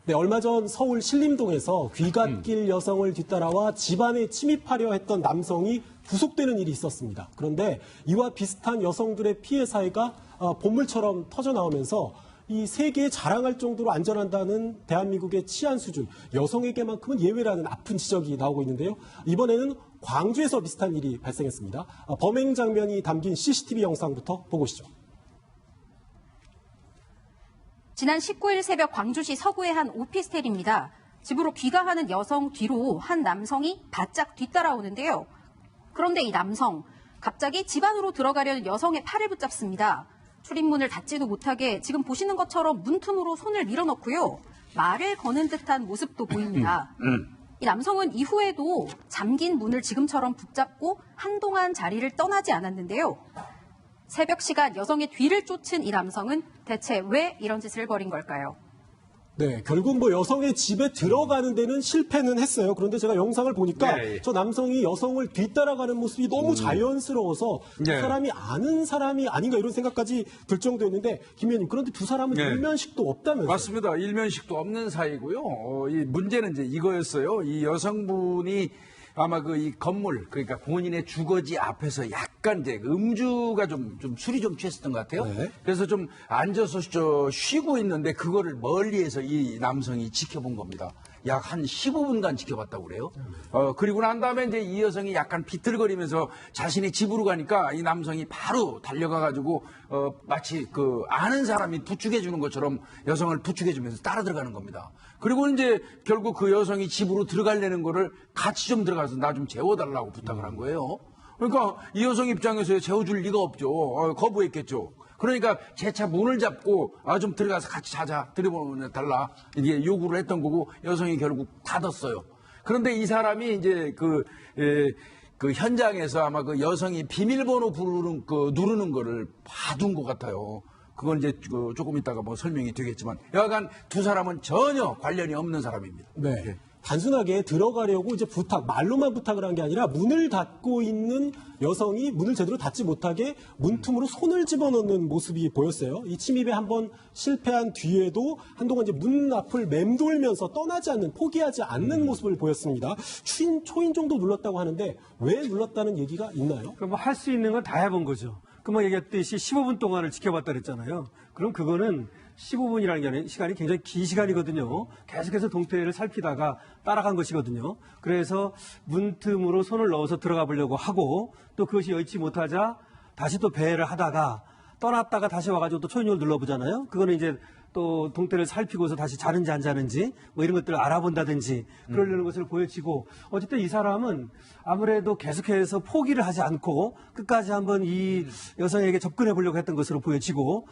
네, 얼마 전 서울 신림동에서 귀갓길 여성을 뒤따라와 집안에 침입하려 했던 남성이 구속되는 일이 있었습니다. 그런데 이와 비슷한 여성들의 피해 사회가 본물처럼 터져나오면서 이 세계에 자랑할 정도로 안전한다는 대한민국의 치안 수준, 여성에게만큼은 예외라는 아픈 지적이 나오고 있는데요. 이번에는 광주에서 비슷한 일이 발생했습니다. 범행 장면이 담긴 CCTV 영상부터 보고 오시죠. 지난 19일 새벽 광주시 서구의 한 오피스텔입니다. 집으로 귀가하는 여성 뒤로 한 남성이 바짝 뒤따라오는데요. 그런데 이 남성, 갑자기 집 안으로 들어가려는 여성의 팔을 붙잡습니다. 출입문을 닫지도 못하게 지금 보시는 것처럼 문틈으로 손을 밀어넣고요. 말을 거는 듯한 모습도 보입니다. 이 남성은 이후에도 잠긴 문을 지금처럼 붙잡고 한동안 자리를 떠나지 않았는데요. 새벽 시간 여성의 뒤를 쫓은 이 남성은 대체 왜 이런 짓을 벌인 걸까요? 네, 결국 뭐 여성의 집에 들어가는 데는 실패는 했어요. 그런데 제가 영상을 보니까 저 남성이 여성을 뒤따라가는 모습이 너무 자연스러워서 두 사람이 아는 사람이 아닌가 이런 생각까지 들 정도였는데, 김 의원님, 그런데 두 사람은 일면식도 없다면서요? 맞습니다. 일면식도 없는 사이고요. 이 문제는 이제 이거였어요. 이 여성분이 아마 이 건물, 그러니까 본인의 주거지 앞에서 약간 이제 음주가 좀 술이 좀 취했었던 것 같아요. 네. 그래서 좀 앉아서 쉬고 있는데 그거를 멀리에서 이 남성이 지켜본 겁니다. 약 한 15분간 지켜봤다고 그래요. 그리고 난 다음에 이제 이 여성이 약간 비틀거리면서 자신의 집으로 가니까 이 남성이 바로 달려가가지고 마치 아는 사람이 부축해주는 것처럼 여성을 부축해주면서 따라 들어가는 겁니다. 그리고 이제 결국 그 여성이 집으로 들어가려는 거를 같이 좀 들어가서 나 좀 재워달라고 부탁을 한 거예요. 그러니까 이 여성 입장에서 재워줄 리가 없죠. 거부했겠죠. 그러니까 제 차 문을 잡고 좀 들어가서 같이 자자, 들여달라 이게 요구를 했던 거고, 여성이 결국 닫았어요. 그런데 이 사람이 이제 그 현장에서 아마 그 여성이 비밀번호 누르는 거를 봐둔 것 같아요. 그건 이제 조금 있다가 뭐 설명이 되겠지만, 여하간 두 사람은 전혀 관련이 없는 사람입니다. 네. 단순하게 들어가려고 이제 말로만 부탁을 한 게 아니라 문을 닫고 있는 여성이 문을 제대로 닫지 못하게 문틈으로 손을 집어넣는 모습이 보였어요. 이 침입에 한번 실패한 뒤에도 한동안 이제 문 앞을 맴돌면서 떠나지 않는, 포기하지 않는 모습을 보였습니다. 초인 정도 눌렀다고 하는데 왜 눌렀다는 얘기가 있나요? 뭐 할 수 있는 건 다 해본 거죠. 뭐 얘기했듯이 15분 동안을 지켜봤다 그랬잖아요. 그럼 그거는 15분이라는 시간이 굉장히 긴 시간이거든요. 계속해서 동태를 살피다가 따라간 것이거든요. 그래서 문틈으로 손을 넣어서 들어가 보려고 하고, 또 그것이 여의치 못하자 다시 또 배회를 하다가 떠났다가 다시 와가지고 또 초인종을 눌러보잖아요. 그거는 이제 또 동태를 살피고서 다시 자는지 안 자는지 뭐 이런 것들을 알아본다든지 그러려는 것을 보여지고, 어쨌든 이 사람은 아무래도 계속해서 포기를 하지 않고 끝까지 한번 이 여성에게 접근해 보려고 했던 것으로 보여지고,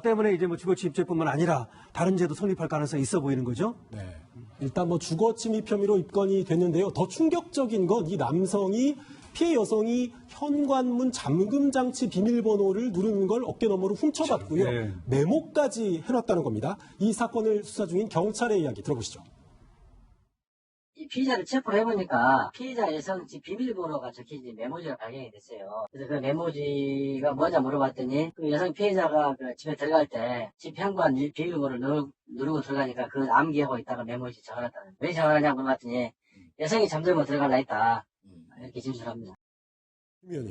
때문에 이제 뭐 주거침입죄뿐만 아니라 다른 죄도 성립할 가능성이 있어 보이는 거죠. 네. 일단 뭐 주거침입 혐의로 입건이 됐는데요. 더 충격적인 건 이 남성이, 피해 여성이 현관문 잠금 장치 비밀번호를 누르는 걸 어깨너머로 훔쳐갔고요. 메모까지 해놨다는 겁니다. 이 사건을 수사 중인 경찰의 이야기 들어보시죠. 이 피의자를 체포해보니까 피의자 여성 집 비밀번호가 적힌 메모지가 발견이 됐어요. 그래서 그 메모지가 뭐냐 물어봤더니 그 여성 피해자가 그 집에 들어갈 때 집 현관 비밀번호를 누르고 들어가니까 그걸 암기하고 있다가 메모지 적어놨다는. 왜 적어놨냐 물어봤더니 여성이 잠들고 들어갈라 했다. 이렇게 진술합니다.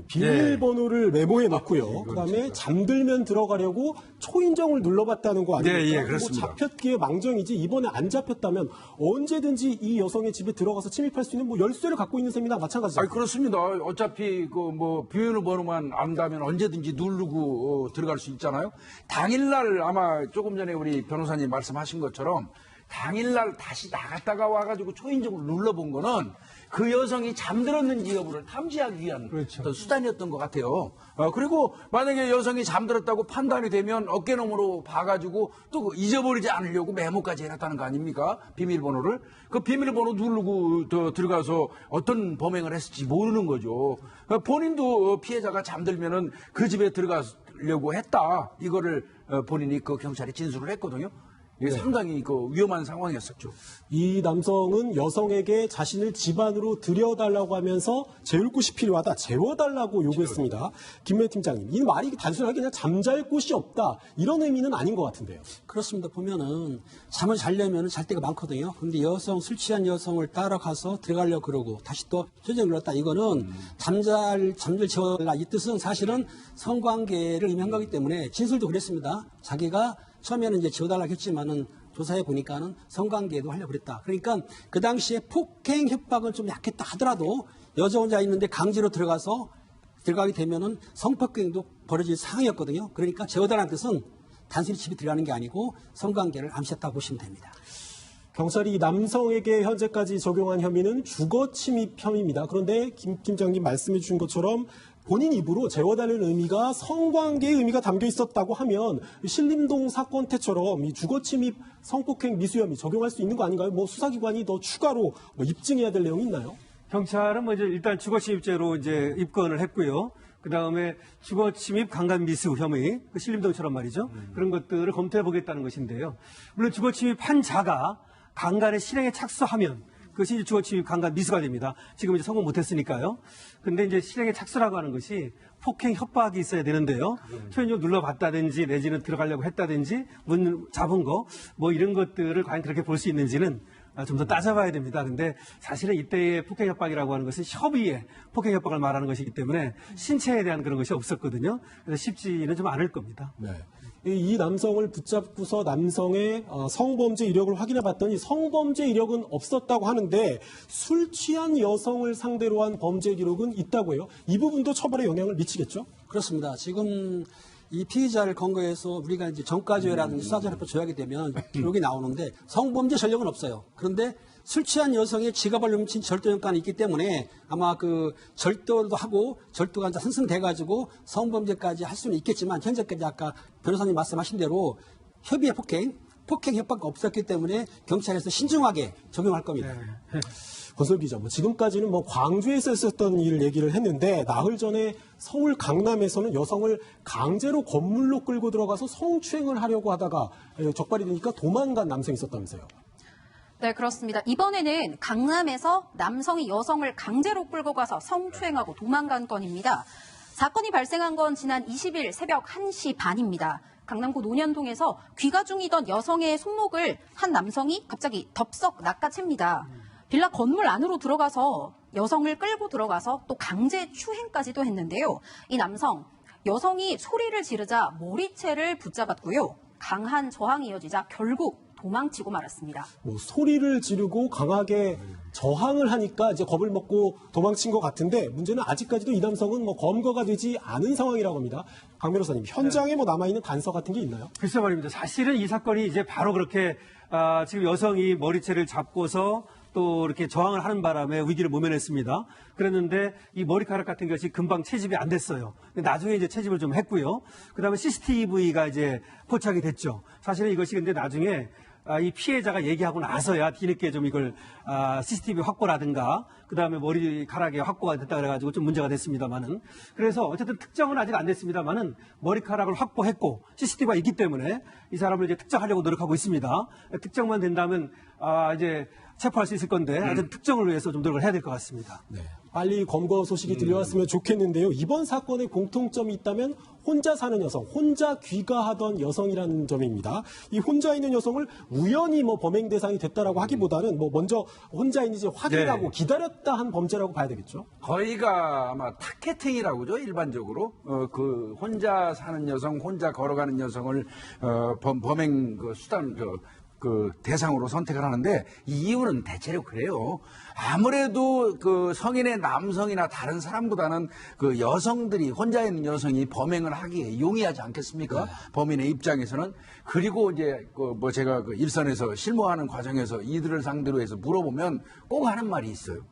비밀번호를 메모해 놓고요. 그다음에 잠들면 들어가려고 초인종을 눌러봤다는 거 아닙니까? 그렇습니다. 뭐 잡혔기에 망정이지, 이번에 안 잡혔다면 언제든지 이 여성의 집에 들어가서 침입할 수 있는 뭐 열쇠를 갖고 있는 셈이나 마찬가지죠. 그렇습니다. 어차피 비밀번호만 안다면 언제든지 누르고 들어갈 수 있잖아요. 당일날 아마 조금 전에 우리 변호사님 말씀하신 것처럼 당일날 다시 나갔다가 와가지고 초인종을 눌러본 거는 그 여성이 잠들었는지 여부를 탐지하기 위한 어떤 수단이었던 것 같아요. 그리고 만약에 여성이 잠들었다고 판단이 되면 어깨너머로 봐가지고 또 잊어버리지 않으려고 메모까지 해놨다는 거 아닙니까? 비밀번호를. 그 비밀번호 누르고 들어가서 어떤 범행을 했을지 모르는 거죠. 본인도 피해자가 잠들면은 그 집에 들어가려고 했다. 이거를 본인이 그 경찰에 진술을 했거든요. 이게 상당히 그 위험한 상황이었었죠. 이 남성은 여성에게 자신을 집안으로 들여달라고 하면서 재울 곳이 필요하다, 재워달라고 요구했습니다. 김명희 팀장님, 이 말이 단순하게 그냥 잠잘 곳이 없다 이런 의미는 아닌 것 같은데요. 그렇습니다. 보면은 잠을 자려면 잘 때가 많거든요. 근데 술 취한 여성을 따라가서 들어가려고 그러고 다시 또 표정을 눌렀다. 이거는 잠을 재워달라. 이 뜻은 사실은 성관계를 의미한 거기 때문에 진술도 그랬습니다. 자기가 처음에는 이제 재워달라고 했지만은 조사해 보니까는 성관계도 하려고 그랬다. 그러니까 그 당시에 폭행 협박은 좀 약했다 하더라도 여자 혼자 있는데 강제로 들어가게 되면은 성폭행도 벌어질 상황이었거든요. 그러니까 재워달라는 뜻은 단순히 집에 들어가는 게 아니고 성관계를 암시했다고 보시면 됩니다. 경찰이 이 남성에게 현재까지 적용한 혐의는 주거 침입 혐의입니다. 그런데 김 팀장님 말씀해 주신 것처럼 본인 입으로 재워달라는 의미가 성관계의 의미가 담겨 있었다고 하면 신림동 사건 때처럼 이 주거 침입 성폭행 미수 혐의 적용할 수 있는 거 아닌가요? 뭐 수사기관이 더 추가로 입증해야 될 내용이 있나요? 경찰은 이제 일단 주거침입죄로 이제 입건을 했고요. 그 다음에 주거침입 강간미수 혐의, 그 신림동처럼 말이죠. 그런 것들을 검토해 보겠다는 것인데요. 물론 주거침입한 자가 강간의 실행에 착수하면 그것이 이제 주거침입 강간 미수가 됩니다. 지금 이제 성공 못했으니까요. 근데 이제 실행에 착수라고 하는 것이 폭행 협박이 있어야 되는데요. 초인종 눌러봤다든지 내지는 들어가려고 했다든지 문 잡은 거 뭐 이런 것들을 과연 그렇게 볼 수 있는지는 좀 더 따져봐야 됩니다. 근데 사실은 이때의 폭행 협박이라고 하는 것은 협의의 폭행 협박을 말하는 것이기 때문에 신체에 대한 그런 것이 없었거든요. 그래서 쉽지는 좀 않을 겁니다. 네. 이 남성을 붙잡고서 남성의 성범죄 이력을 확인해 봤더니 성범죄 이력은 없었다고 하는데 술 취한 여성을 상대로 한 범죄 기록은 있다고 해요. 이 부분도 처벌에 영향을 미치겠죠? 그렇습니다. 지금 이 피의자를 근거해서 우리가 이제 전과조회라든지 수사자료법 조약이 되면 기록이 나오는데 성범죄 전력은 없어요. 그런데 술 취한 여성의 지갑을 훔친 절도 형간이 있기 때문에 아마 그 절도도 하고 절도가 이제 형성돼가지고 성범죄까지 할 수는 있겠지만 현재까지 아까 변호사님 말씀하신 대로 협의의 폭행 협박이 없었기 때문에 경찰에서 신중하게 적용할 겁니다. 권설 기자, 지금까지는 광주에서 있었던 일을 얘기를 했는데 나흘 전에 서울 강남에서는 여성을 강제로 건물로 끌고 들어가서 성추행을 하려고 하다가 적발이 되니까 도망간 남성이 있었다면서요. 네, 그렇습니다. 이번에는 강남에서 남성이 여성을 강제로 끌고 가서 성추행하고 도망간 건입니다. 사건이 발생한 건 지난 20일 새벽 1시 반입니다. 강남구 논현동에서 귀가 중이던 여성의 손목을 한 남성이 갑자기 덥석 낚아챕니다. 빌라 건물 안으로 들어가서 여성을 끌고 들어가서 또 강제 추행까지도 했는데요. 이 남성, 여성이 소리를 지르자 머리채를 붙잡았고요. 강한 저항이 이어지자 결국 도망치고 말았습니다. 소리를 지르고 강하게 저항을 하니까 이제 겁을 먹고 도망친 것 같은데 문제는 아직까지도 이 남성은 검거가 되지 않은 상황이라고 합니다. 강 변호사님, 현장에 남아있는 단서 같은 게 있나요? 글쎄 말입니다. 사실은 이 사건이 이제 바로 그렇게 지금 여성이 머리채를 잡고서 또 이렇게 저항을 하는 바람에 위기를 모면했습니다. 그랬는데 이 머리카락 같은 것이 금방 채집이 안 됐어요. 근데 나중에 이제 채집을 좀 했고요. 그다음에 CCTV가 이제 포착이 됐죠. 사실은 이것이 근데 나중에 이 피해자가 얘기하고 나서야 뒤늦게 좀 이걸 CCTV 확보라든가 그다음에 머리카락에 확보가 됐다 그래가지고 좀 문제가 됐습니다만은 그래서 어쨌든 특정은 아직 안 됐습니다만은 머리카락을 확보했고 CCTV가 있기 때문에 이 사람을 이제 특정하려고 노력하고 있습니다. 특정만 된다면 이제 체포할 수 있을 건데 하여튼 특정을 위해서 좀 노력을 해야 될 것 같습니다. 네. 빨리 검거 소식이 들려왔으면 좋겠는데요. 이번 사건에 공통점이 있다면 혼자 사는 여성, 혼자 귀가하던 여성이라는 점입니다. 이 혼자 있는 여성을 우연히 범행 대상이 됐다라고 하기보다는 먼저 혼자 있는지 확인하고 기다렸다 한 범죄라고 봐야 되겠죠. 거의가 아마 타겟팅이라고 그러죠. 일반적으로 그 혼자 사는 여성, 혼자 걸어가는 여성을 범행 그 수단 그 대상으로 선택을 하는데 이 이유는 대체로 그래요. 아무래도 그 성인의 남성이나 다른 사람보다는 그 여성들이 혼자 있는 여성이 범행을 하기에 용이하지 않겠습니까? 범인의 입장에서는. 그리고 이제 제가 그 일선에서 실무하는 과정에서 이들을 상대로 해서 물어보면 꼭 하는 말이 있어요.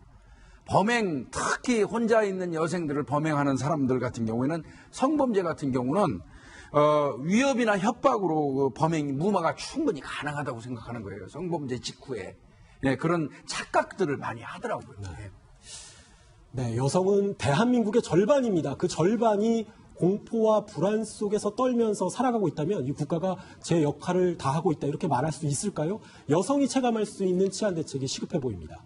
범행, 특히 혼자 있는 여성들을 범행하는 사람들 같은 경우에는 성범죄 같은 경우는 위협이나 협박으로 범행 무마가 충분히 가능하다고 생각하는 거예요. 성범죄 직후에. 네, 그런 착각들을 많이 하더라고요. 네, 여성은 대한민국의 절반입니다. 그 절반이 공포와 불안 속에서 떨면서 살아가고 있다면 이 국가가 제 역할을 다하고 있다 이렇게 말할 수 있을까요? 여성이 체감할 수 있는 치안 대책이 시급해 보입니다.